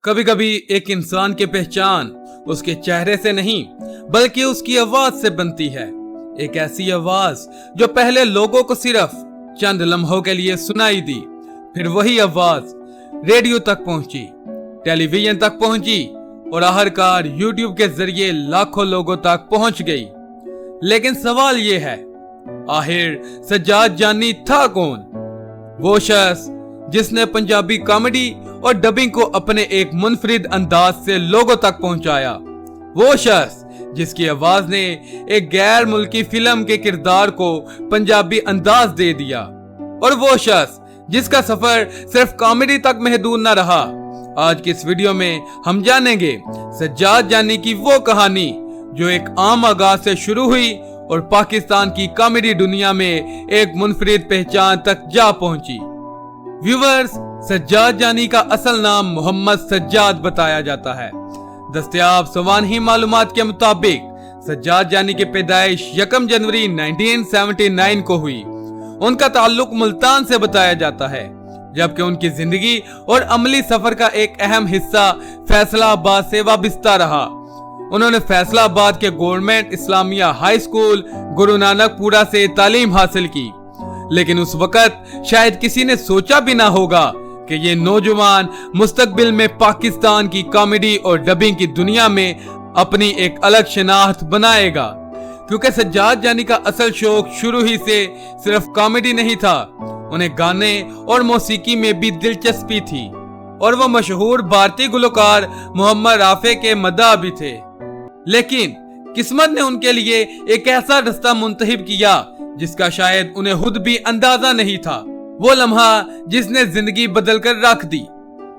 کبھی کبھی ایک انسان کی پہچان اس کے چہرے سے نہیں بلکہ اس کی آواز سے بنتی ہے۔ ایک ایسی آواز جو پہلے لوگوں کو صرف چند لمحوں کے لیے سنائی دی، پھر وہی آواز ریڈیو تک پہنچی، ٹیلی ویژن تک پہنچی اور آخرکار یوٹیوب کے ذریعے لاکھوں لوگوں تک پہنچ گئی۔ لیکن سوال یہ ہے، آخر سجاد جانی تھا کون؟ وہ شخص جس نے پنجابی کامیڈی اور ڈبنگ کو اپنے ایک منفرد انداز سے لوگوں تک پہنچایا۔ وہ شخص جس کی آواز نے ایک غیر ملکی فلم کے کردار کو پنجابی انداز دے دیا، اور وہ شخص جس کا سفر صرف کامیڈی تک محدود نہ رہا۔ آج کی اس ویڈیو میں ہم جانیں گے سجاد جانی کی وہ کہانی جو ایک عام آغاز سے شروع ہوئی اور پاکستان کی کامیڈی دنیا میں ایک منفرد پہچان تک جا پہنچی۔ ویورز، سجاد جانی کا اصل نام محمد سجاد بتایا جاتا ہے۔ دستیاب سوانحی معلومات کے مطابق سجاد جانی کی پیدائش 1 جنوری 1979 کو ہوئی۔ ان کا تعلق ملتان سے بتایا جاتا ہے، جبکہ ان کی زندگی اور عملی سفر کا ایک اہم حصہ فیصلہ آباد سے وابستہ رہا۔ انہوں نے فیصلہ آباد کے گورنمنٹ اسلامیہ ہائی سکول گرو نانک پورہ سے تعلیم حاصل کی، لیکن اس وقت شاید کسی نے سوچا بھی نہ ہوگا کہ یہ نوجوان مستقبل میں پاکستان کی کامیڈی اور ڈبنگ کی دنیا میں اپنی ایک الگ شناخت بنائے گا، کیونکہ سجاد جانی کا اصل شوق شروع ہی سے صرف کامیڈی نہیں تھا، انہیں گانے اور موسیقی میں بھی دلچسپی تھی، اور وہ مشہور بھارتی گلوکار محمد رافع کے مداح بھی تھے۔ لیکن قسمت نے ان کے لیے ایک ایسا رستہ منتخب کیا جس کا شاید انہیں خود بھی اندازہ نہیں تھا، وہ لمحہ جس نے زندگی بدل کر رکھ دی۔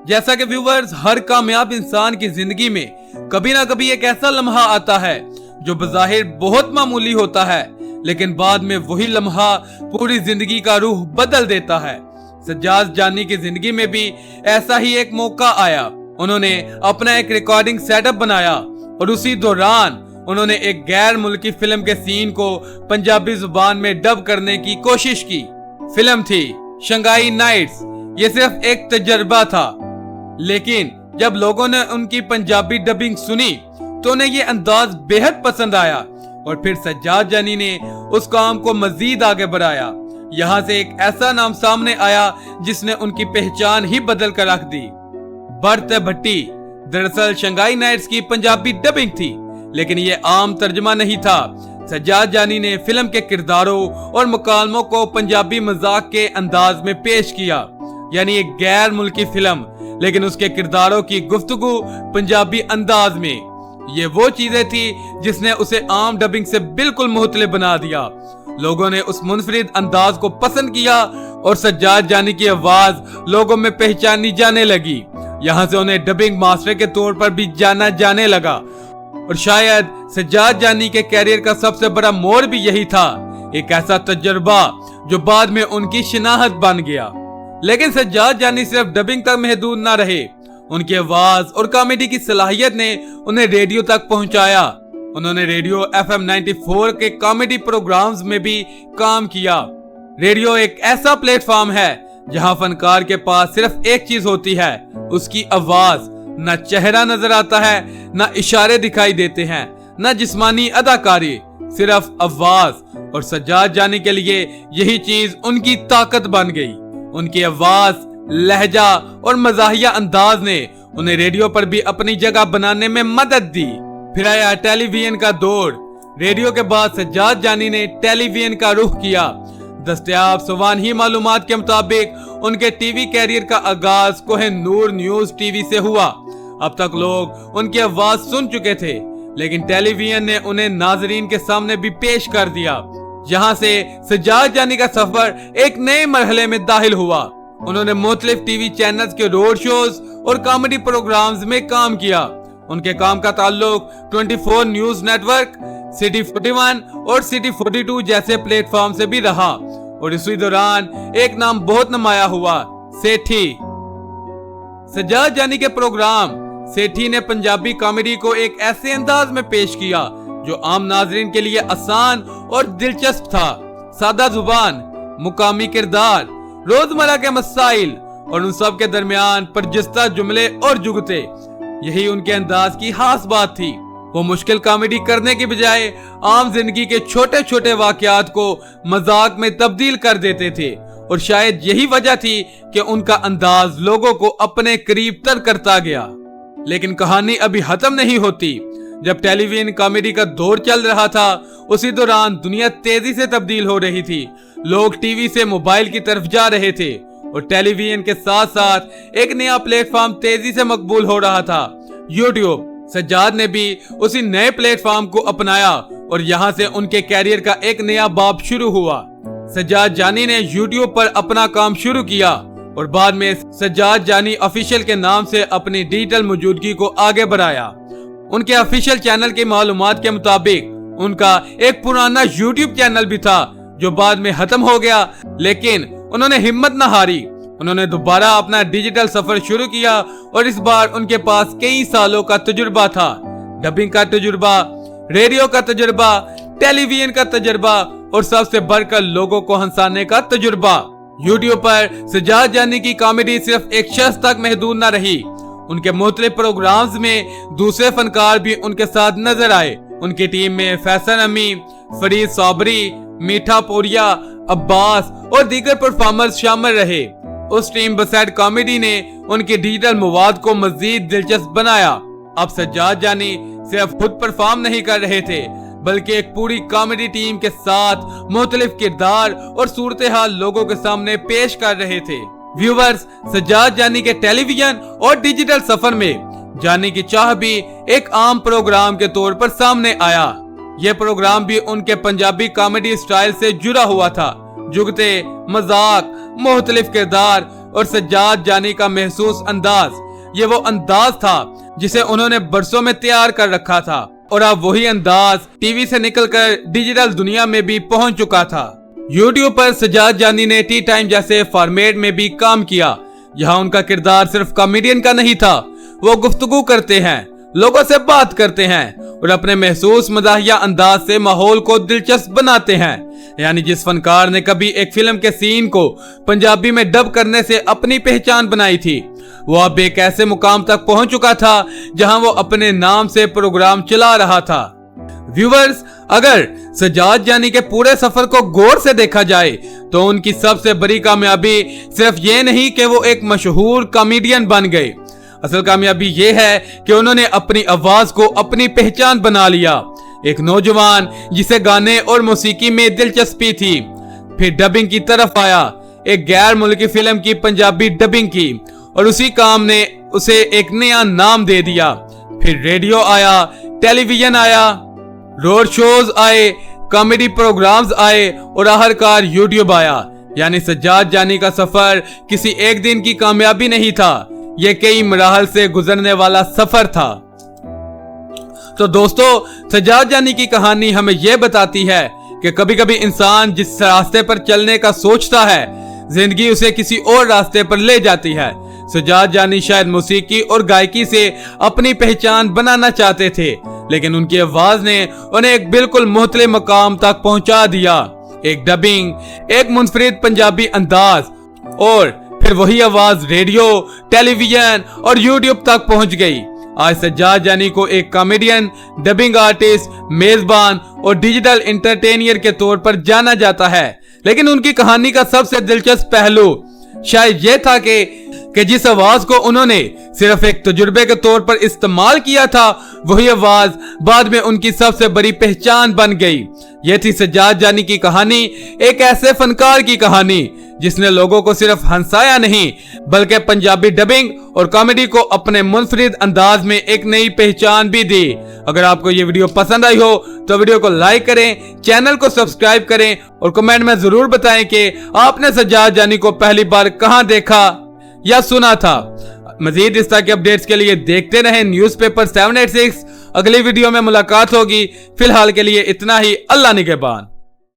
جیسا کہ ویورز، ہر کامیاب انسان کی زندگی میں کبھی نہ کبھی ایک ایسا لمحہ آتا ہے جو بظاہر بہت معمولی ہوتا ہے، لیکن بعد میں وہی لمحہ پوری زندگی کا رخ بدل دیتا ہے۔ سجاد جانی کی زندگی میں بھی ایسا ہی ایک موقع آیا۔ انہوں نے اپنا ایک ریکارڈنگ سیٹ اپ بنایا اور اسی دوران انہوں نے ایک غیر ملکی فلم کے سین کو پنجابی زبان میں ڈب کرنے کی کوشش کی۔ فلم تھی شنگھائی نائٹس۔ یہ صرف ایک تجربہ تھا، لیکن جب لوگوں نے ان کی پنجابی ڈبنگ سنی تو انہیں یہ انداز بے حد پسند آیا، اور پھر سجاد جانی نے اس کام کو مزید آگے بڑھایا۔ یہاں سے ایک ایسا نام سامنے آیا جس نے ان کی پہچان ہی بدل کر رکھ دی، برت بھٹی۔ دراصل شنگھائی نائٹس کی پنجابی ڈبنگ تھی، لیکن یہ عام ترجمہ نہیں تھا۔ سجاد جانی نے فلم کے کرداروں اور مکالموں کو پنجابی مذاق کے انداز میں پیش کیا، یعنی ایک غیر ملکی فلم لیکن اس کے کرداروں کی گفتگو پنجابی انداز میں۔ یہ وہ چیزیں تھی جس نے اسے عام ڈبنگ سے بالکل مختلف بنا دیا۔ لوگوں نے اس منفرد انداز کو پسند کیا اور سجاد جانی کی آواز لوگوں میں پہچانی جانے لگی۔ یہاں سے انہیں ڈبنگ ماسٹر کے طور پر بھی جانا جانے لگا، اور شاید سجاد جانی کے کیریئر کا سب سے بڑا موڑ بھی یہی تھا، ایک ایسا تجربہ جو بعد میں ان کی شناخت بن گیا۔ لیکن سجاد جانی صرف ڈبنگ تک محدود نہ رہے، ان کی آواز اور کامیڈی کی صلاحیت نے انہیں ریڈیو تک پہنچایا۔ انہوں نے ریڈیو FM 94 کے کامیڈی پروگرامز میں بھی کام کیا۔ ریڈیو ایک ایسا پلیٹ فارم ہے جہاں فنکار کے پاس صرف ایک چیز ہوتی ہے، اس کی آواز۔ نہ چہرہ نظر آتا ہے، نہ اشارے دکھائی دیتے ہیں، نہ جسمانی اداکاری، صرف آواز۔ اور سجاد جانی کے لیے یہی چیز ان کی طاقت بن گئی۔ ان کی آواز، لہجہ اور مزاحیہ انداز نے انہیں ریڈیو پر بھی اپنی جگہ بنانے میں مدد دی۔ پھر آیا ٹیلی ویژن کا دور۔ ریڈیو کے بعد سجاد جانی نے ٹیلی ویژن کا رخ کیا۔ دستیاب سوانحی معلومات کے مطابق ان کے ٹی وی کیریئر کا آغاز Koh Noor news T V سے ہوا۔ اب تک لوگ ان کی آواز سن چکے تھے، لیکن ٹیلی ویژن نے انہیں ناظرین کے سامنے بھی پیش کر دیا، جہاں سے سجاد جانی کا سفر ایک نئے مرحلے میں داخل ہوا۔ انہوں نے مختلف ٹی وی چینلز کے روڈ شوز اور کامیڈی پروگرامز میں کام کیا۔ ان کے کام کا تعلق 24 نیوز نیٹ ورک، سٹی 41 اور سٹی 42 جیسے پلیٹ فارم سے بھی رہا، اور اسی دوران ایک نام بہت نمایاں ہوا، سیٹھی۔ سجاد جانی کے پروگرام سیٹھی نے پنجابی کامیڈی کو ایک ایسے انداز میں پیش کیا جو عام ناظرین کے لیے آسان اور دلچسپ تھا۔ سادہ زبان، مقامی کردار، روزمرہ کے مسائل और उन सब के दरमियान परजिस्ता जुमले और जुगते, यही उनके अंदाज की खास बात थी। वो मुश्किल कॉमेडी करने की बजाय आम जिंदगी के छोटे छोटे वाकयात को मजाक में तब्दील कर देते थे, और शायद यही वजह थी कि उनका अंदाज लोगों को अपने करीब तर करता गया। लेकिन कहानी अभी खत्म नहीं होती। जब टेलीविजन कॉमेडी का दौर चल रहा था, उसी दौरान दुनिया तेजी से तब्दील हो रही थी। लोग टीवी से मोबाइल की तरफ जा रहे थे, और टेलीविजन के साथ साथ एक नया प्लेटफॉर्म तेजी से मकबूल हो रहा था, यूट्यूब। सज्जाद ने भी उसी नए प्लेटफॉर्म को अपनाया, और यहाँ से उनके कैरियर का एक नया बाब शुरू हुआ। सज्जाद जानी ने यूट्यूब पर अपना काम शुरू किया, और बाद में सज्जाद जानी ऑफिशियल के नाम से अपनी डिजिटल मौजूदगी को आगे बढ़ाया। उनके ऑफिशियल चैनल की मालूमात के मुताबिक उनका एक पुराना यूट्यूब चैनल भी था, जो बाद में खत्म हो गया, लेकिन उन्होंने हिम्मत न हारी। उन्होंने दोबारा अपना डिजिटल सफर शुरू किया, और इस बार उनके पास कई सालों का तजुर्बा था। डबिंग का तजुर्बा, रेडियो का तजुर्बा, टेलीविजन का तजुर्बा, और सबसे बढ़कर लोगों को हंसाने का तजुर्बा। यूट्यूब पर सज्जाद जानी की कॉमेडी सिर्फ एक शख्स तक महदूद न रही। उनके मुख्तलिफ प्रोग्राम्स में दूसरे फनकार भी उनके साथ नजर आए। उनकी टीम में फैसल अमी, फरीद साबरी, मीठा पोरिया, अब्बास और दीगर परफॉर्मर्स शामिल रहे। उस टीम बसेट कॉमेडी ने उनके डिजिटल मवाद को मजीद दिलचस्प बनाया। अब सज्जाद जानी सिर्फ खुद परफॉर्म नहीं कर रहे थे, बल्कि एक पूरी कॉमेडी टीम के साथ मुख्तलिफ किरदार और सूरत हाल लोगों के सामने पेश कर रहे थे। व्यूवर्स, सज्जाद जानी के टेलीविजन और डिजिटल सफर में जानी की चाह भी एक आम प्रोग्राम के तौर पर सामने आया। यह प्रोग्राम भी उनके पंजाबी कॉमेडी स्टाइल से जुड़ा हुआ था। जुगते, मजाक, मुख्तलिफ किरदार और सज्जाद जानी का महसूस अंदाज, ये वो अंदाज था जिसे उन्होंने बरसों में तैयार कर रखा था, और अब वही अंदाज टीवी से निकलकर डिजिटल दुनिया में भी पहुंच चुका था। यूट्यूब पर सज्जाद जानी ने टी टाइम जैसे फॉर्मेट में भी काम किया। यहाँ उनका किरदार सिर्फ कॉमेडियन का नहीं था, वो गुफ्तगू करते हैं, लोगों से बात करते हैं और अपने महसूस मजाहिया अंदाज से माहौल को दिलचस्प बनाते हैं। यानी जिस फनकार ने कभी एक फिल्म के सीन को पंजाबी में डब करने से अपनी पहचान बनाई थी, वो अब एक ऐसे मुकाम तक पहुंच चुका था जहां वो अपने नाम से प्रोग्राम चला रहा था। व्यूवर्स, अगर सज्जाद जानी के पूरे सफर को गौर से देखा जाए तो उनकी सबसे बड़ी कामयाबी सिर्फ ये नहीं कि वो एक मशहूर कॉमेडियन बन गए। असल कामयाबी ये है कि उन्होंने अपनी आवाज को अपनी पहचान बना लिया। एक नौजवान जिसे गाने और मौसीकी में दिलचस्पी थी, फिर डबिंग की तरफ आया, एक गैर मुल्की फिल्म की पंजाबी डबिंग की, और उसी काम ने उसे एक नया नाम दे दिया। फिर रेडियो आया, टेलीविजन आया, रोड शोज आए, कॉमेडी प्रोग्राम्स आए, और आखिरकार यूट्यूब आया। यानी सज्जाद जानी का सफर किसी एक दिन की कामयाबी नहीं था, ये कई मराहल से गुजरने वाला सफर था। तो दोस्तों, सज्जाद जानी की कहानी हमें यह बताती है कि कभी कभी इंसान जिस रास्ते पर चलने का सोचता है, जिंदगी उसे किसी और रास्ते पर ले जाती है। सज्जाद जानी शायद मौसीकी और गायकी से अपनी पहचान बनाना चाहते थे, लेकिन उनकी आवाज ने उन्हें एक बिल्कुल मुख्तलिफ मकाम तक पहुंचा दिया। एक डबिंग, एक मुनफरिद पंजाबी अंदाज, और फिर वही आवाज रेडियो, टेलीविजन और यूट्यूब तक पहुंच गई। आज सज्जाद जानी को एक कॉमेडियन, डबिंग आर्टिस्ट, मेजबान और डिजिटल एंटरटेनियर के तौर पर जाना जाता है, लेकिन उनकी कहानी का सबसे दिलचस्प पहलू शायद यह था कि जिस आवाज को उन्होंने सिर्फ एक तजुर्बे के तौर पर इस्तेमाल किया था, वही आवाज बाद में उनकी सबसे बड़ी पहचान बन गई। यह थी सज्जाद जानी की कहानी, एक ऐसे फनकार की कहानी जिसने लोगों को सिर्फ हंसाया नहीं, बल्कि पंजाबी डबिंग और कॉमेडी को अपने मुनफरिद अंदाज में एक नई पहचान भी दी। अगर आपको ये वीडियो पसंद आई हो तो वीडियो को लाइक करें, चैनल को सब्सक्राइब करें और कमेंट में जरूर बताएं कि आपने सज्जाद जानी को पहली बार कहां देखा या सुना था। मजीद इस तरह के अपडेट्स के लिए देखते रहें न्यूज़पेपर 786। अगली वीडियो में मुलाकात होगी। फिलहाल के लिए इतना ही। अल्लाह निगहबान।